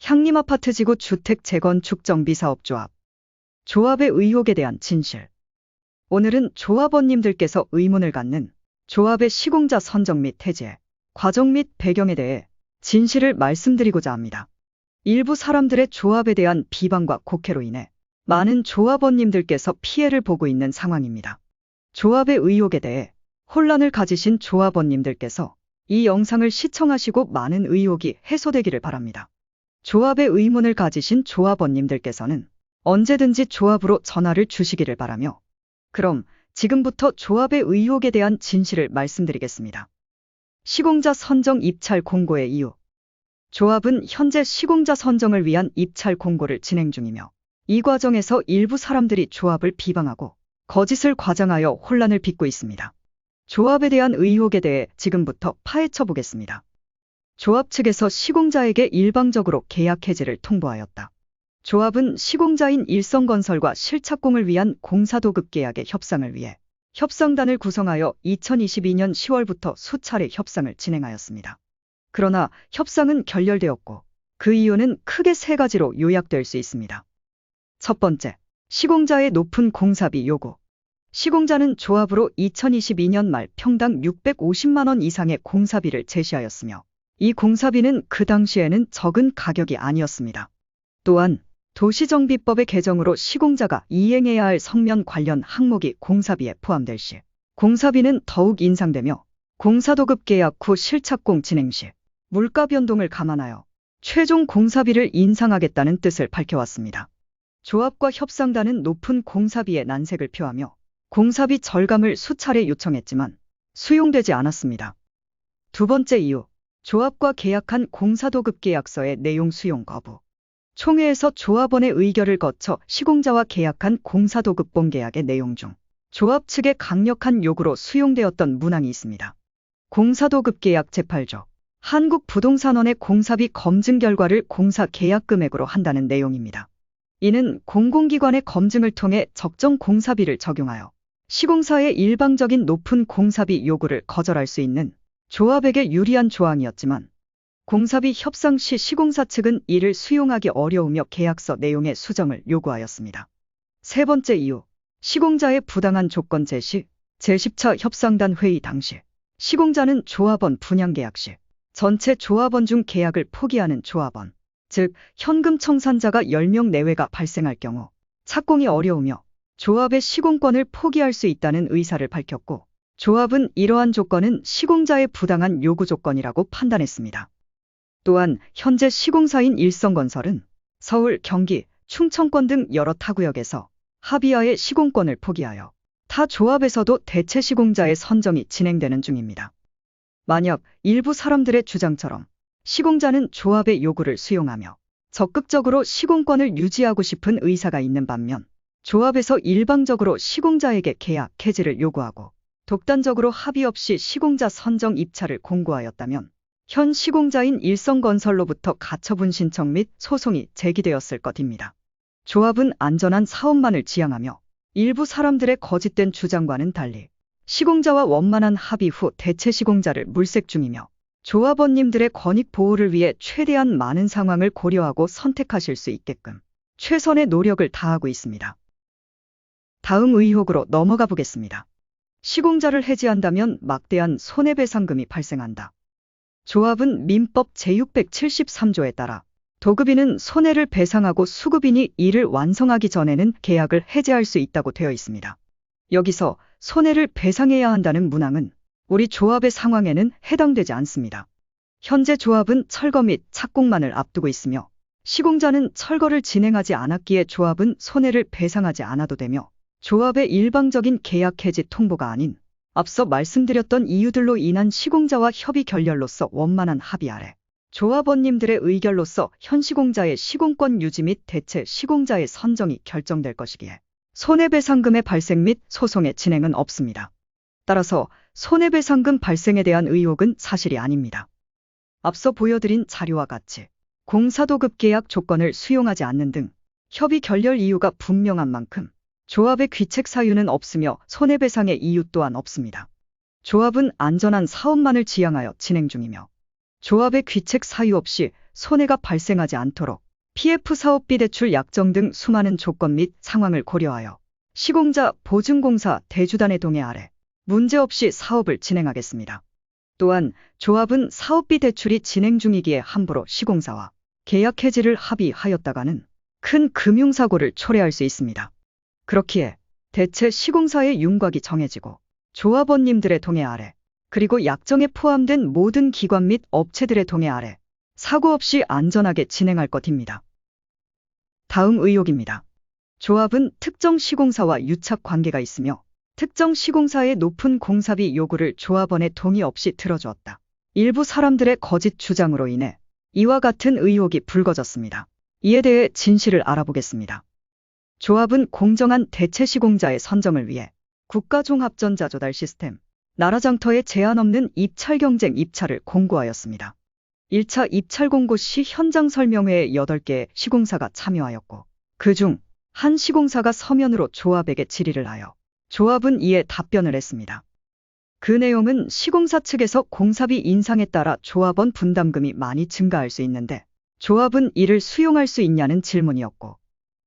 향림아파트 지구 주택 재건축 정비 사업조합. 조합의 의혹에 대한 진실. 오늘은 조합원님들께서 의문을 갖는 조합의 시공자 선정 및 해제, 과정 및 배경에 대해 진실을 말씀드리고자 합니다. 일부 사람들의 조합에 대한 비방과 곡해로 인해 많은 조합원님들께서 피해를 보고 있는 상황입니다. 조합의 의혹에 대해 혼란을 가지신 조합원님들께서 이 영상을 시청하시고 많은 의혹이 해소되기를 바랍니다. 조합의 의문을 가지신 조합원님들께서는 언제든지 조합으로 전화를 주시기를 바라며, 그럼 지금부터 조합의 의혹에 대한 진실을 말씀드리겠습니다. 시공자 선정 입찰 공고의 이유. 조합은 현재 시공자 선정을 위한 입찰 공고를 진행 중이며, 이 과정에서 일부 사람들이 조합을 비방하고 거짓을 과장하여 혼란을 빚고 있습니다. 조합에 대한 의혹에 대해 지금부터 파헤쳐 보겠습니다. 조합 측에서 시공자에게 일방적으로 계약 해지를 통보하였다. 조합은 시공자인 일성건설과 실착공을 위한 공사도급 계약의 협상을 위해 협상단을 구성하여 2022년 10월부터 수차례 협상을 진행하였습니다. 그러나 협상은 결렬되었고, 그 이유는 크게 세 가지로 요약될 수 있습니다. 첫 번째, 시공자의 높은 공사비 요구. 시공자는 조합으로 2022년 말 평당 650만 원 이상의 공사비를 제시하였으며, 이 공사비는 그 당시에는 적은 가격이 아니었습니다. 또한 도시정비법의 개정으로 시공자가 이행해야 할 성면 관련 항목이 공사비에 포함될 시 공사비는 더욱 인상되며, 공사도급 계약 후 실착공 진행 시 물가 변동을 감안하여 최종 공사비를 인상하겠다는 뜻을 밝혀왔습니다. 조합과 협상단은 높은 공사비에 난색을 표하며 공사비 절감을 수차례 요청했지만 수용되지 않았습니다. 두 번째 이유, 조합과 계약한 공사도급 계약서의 내용 수용 거부. 총회에서 조합원의 의결을 거쳐 시공자와 계약한 공사도급본 계약의 내용 중 조합 측의 강력한 요구로 수용되었던 문항이 있습니다. 공사도급 계약 제8조, 한국부동산원의 공사비 검증 결과를 공사 계약 금액으로 한다는 내용입니다. 이는 공공기관의 검증을 통해 적정 공사비를 적용하여 시공사의 일방적인 높은 공사비 요구를 거절할 수 있는 조합에게 유리한 조항이었지만, 공사비 협상 시 시공사 측은 이를 수용하기 어려우며 계약서 내용의 수정을 요구하였습니다. 세 번째 이유, 시공자의 부당한 조건 제시. 제10차 협상단 회의 당시 시공자는 조합원 분양 계약 시 전체 조합원 중 계약을 포기하는 조합원, 즉 현금 청산자가 10명 내외가 발생할 경우 착공이 어려우며 조합의 시공권을 포기할 수 있다는 의사를 밝혔고, 조합은 이러한 조건은 시공자의 부당한 요구 조건이라고 판단했습니다. 또한 현재 시공사인 일성건설은 서울, 경기, 충청권 등 여러 타구역에서 합의하에 시공권을 포기하여 타 조합에서도 대체 시공자의 선정이 진행되는 중입니다. 만약 일부 사람들의 주장처럼 시공자는 조합의 요구를 수용하며 적극적으로 시공권을 유지하고 싶은 의사가 있는 반면, 조합에서 일방적으로 시공자에게 계약 해지를 요구하고 독단적으로 합의 없이 시공자 선정 입찰을 공고하였다면 현 시공자인 일성건설로부터 가처분 신청 및 소송이 제기되었을 것입니다. 조합은 안전한 사업만을 지향하며 일부 사람들의 거짓된 주장과는 달리 시공자와 원만한 합의 후 대체 시공자를 물색 중이며, 조합원님들의 권익 보호를 위해 최대한 많은 상황을 고려하고 선택하실 수 있게끔 최선의 노력을 다하고 있습니다. 다음 의혹으로 넘어가 보겠습니다. 시공자를 해지한다면 막대한 손해배상금이 발생한다. 조합은 민법 제673조에 따라 도급인은 손해를 배상하고 수급인이 이를 완성하기 전에는 계약을 해지할 수 있다고 되어 있습니다. 여기서 손해를 배상해야 한다는 문항은 우리 조합의 상황에는 해당되지 않습니다. 현재 조합은 철거 및 착공만을 앞두고 있으며, 시공자는 철거를 진행하지 않았기에 조합은 손해를 배상하지 않아도 되며, 조합의 일방적인 계약 해지 통보가 아닌 앞서 말씀드렸던 이유들로 인한 시공자와 협의 결렬로서 원만한 합의 아래 조합원님들의 의결로서 현 시공자의 시공권 유지 및 대체 시공자의 선정이 결정될 것이기에 손해배상금의 발생 및 소송의 진행은 없습니다. 따라서 손해배상금 발생에 대한 의혹은 사실이 아닙니다. 앞서 보여드린 자료와 같이 공사도급 계약 조건을 수용하지 않는 등 협의 결렬 이유가 분명한 만큼 조합의 귀책 사유는 없으며 손해배상의 이유 또한 없습니다. 조합은 안전한 사업만을 지향하여 진행 중이며, 조합의 귀책 사유 없이 손해가 발생하지 않도록 PF 사업비 대출 약정 등 수많은 조건 및 상황을 고려하여 시공자, 보증공사, 대주단의 동의 아래 문제없이 사업을 진행하겠습니다. 또한 조합은 사업비 대출이 진행 중이기에 함부로 시공사와 계약 해지를 합의하였다가는 큰 금융사고를 초래할 수 있습니다. 그렇기에 대체 시공사의 윤곽이 정해지고 조합원님들의 동의 아래 그리고 약정에 포함된 모든 기관 및 업체들의 동의 아래 사고 없이 안전하게 진행할 것입니다. 다음 의혹입니다. 조합은 특정 시공사와 유착 관계가 있으며 특정 시공사의 높은 공사비 요구를 조합원의 동의 없이 들어주었다. 일부 사람들의 거짓 주장으로 인해 이와 같은 의혹이 불거졌습니다. 이에 대해 진실을 알아보겠습니다. 조합은 공정한 대체 시공자의 선정을 위해 국가종합전자 조달 시스템 나라장터에 제한 없는 입찰 경쟁 입찰을 공고하였습니다. 1차 입찰 공고 시 현장 설명회에 8개의 시공사가 참여하였고 그중 한 시공사가 서면으로 조합에게 질의를 하여 조합은 이에 답변을 했습니다. 그 내용은 시공사 측에서 공사비 인상에 따라 조합원 분담금이 많이 증가할 수 있는데 조합은 이를 수용할 수 있냐는 질문이었고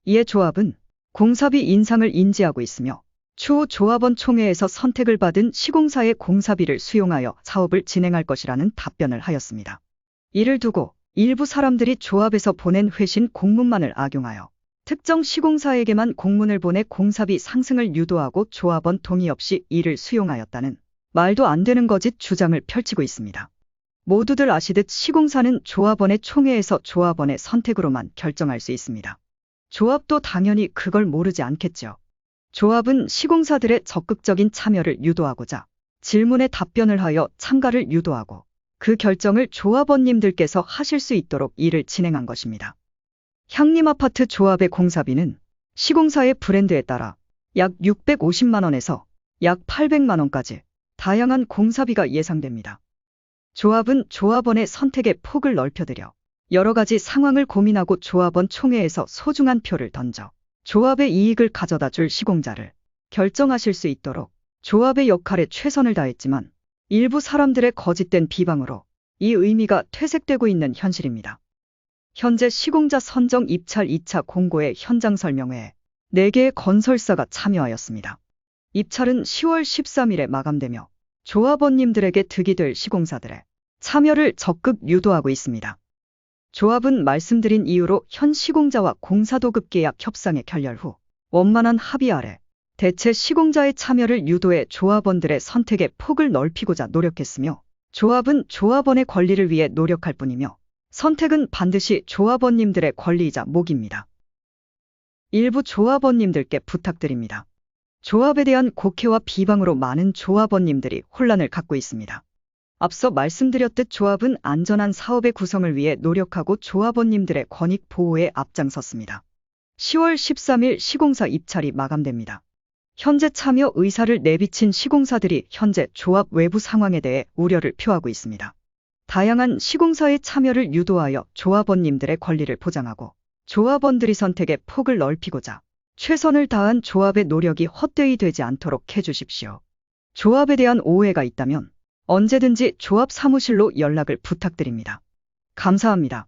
이에 조합은 공사비 인상을 인지하고 있으며 추후 조합원 총회에서 선택을 받은 시공사의 공사비를 수용하여 사업을 진행할 것이라는 답변을 하였습니다. 이를 두고 일부 사람들이 조합에서 보낸 회신 공문만을 악용하여 특정 시공사에게만 공문을 보내 공사비 상승을 유도하고 조합원 동의 없이 이를 수용하였다는 말도 안 되는 거짓 주장을 펼치고 있습니다. 모두들 아시듯 시공사는 조합원의 총회에서 조합원의 선택으로만 결정할 수 있습니다. 조합도 당연히 그걸 모르지 않겠죠. 조합은 시공사들의 적극적인 참여를 유도하고자 질문에 답변을 하여 참가를 유도하고 그 결정을 조합원님들께서 하실 수 있도록 일을 진행한 것입니다. 향림아파트 조합의 공사비는 시공사의 브랜드에 따라 약 650만 원에서 약 800만 원까지 다양한 공사비가 예상됩니다. 조합은 조합원의 선택의 폭을 넓혀드려 여러 가지 상황을 고민하고 조합원 총회에서 소중한 표를 던져 조합의 이익을 가져다 줄 시공자를 결정하실 수 있도록 조합의 역할에 최선을 다했지만 일부 사람들의 거짓된 비방으로 이 의미가 퇴색되고 있는 현실입니다. 현재 시공자 선정 입찰 2차 공고의 현장 설명회에 4개의 건설사가 참여하였습니다. 입찰은 10월 13일에 마감되며 조합원님들에게 득이 될 시공사들의 참여를 적극 유도하고 있습니다. 조합은 말씀드린 이유로 현 시공자와 공사도급 계약 협상의 결렬 후 원만한 합의 아래 대체 시공자의 참여를 유도해 조합원들의 선택의 폭을 넓히고자 노력했으며 조합은 조합원의 권리를 위해 노력할 뿐이며 선택은 반드시 조합원님들의 권리이자 목입니다. 일부 조합원님들께 부탁드립니다. 조합에 대한 곡해와 비방으로 많은 조합원님들이 혼란을 갖고 있습니다. 앞서 말씀드렸듯 조합은 안전한 사업의 구성을 위해 노력하고 조합원님들의 권익 보호에 앞장섰습니다. 10월 13일 시공사 입찰이 마감됩니다. 현재 참여 의사를 내비친 시공사들이 현재 조합 외부 상황에 대해 우려를 표하고 있습니다. 다양한 시공사의 참여를 유도하여 조합원님들의 권리를 보장하고 조합원들이 선택의 폭을 넓히고자 최선을 다한 조합의 노력이 헛되이 되지 않도록 해주십시오. 조합에 대한 오해가 있다면 언제든지 조합 사무실로 연락을 부탁드립니다. 감사합니다.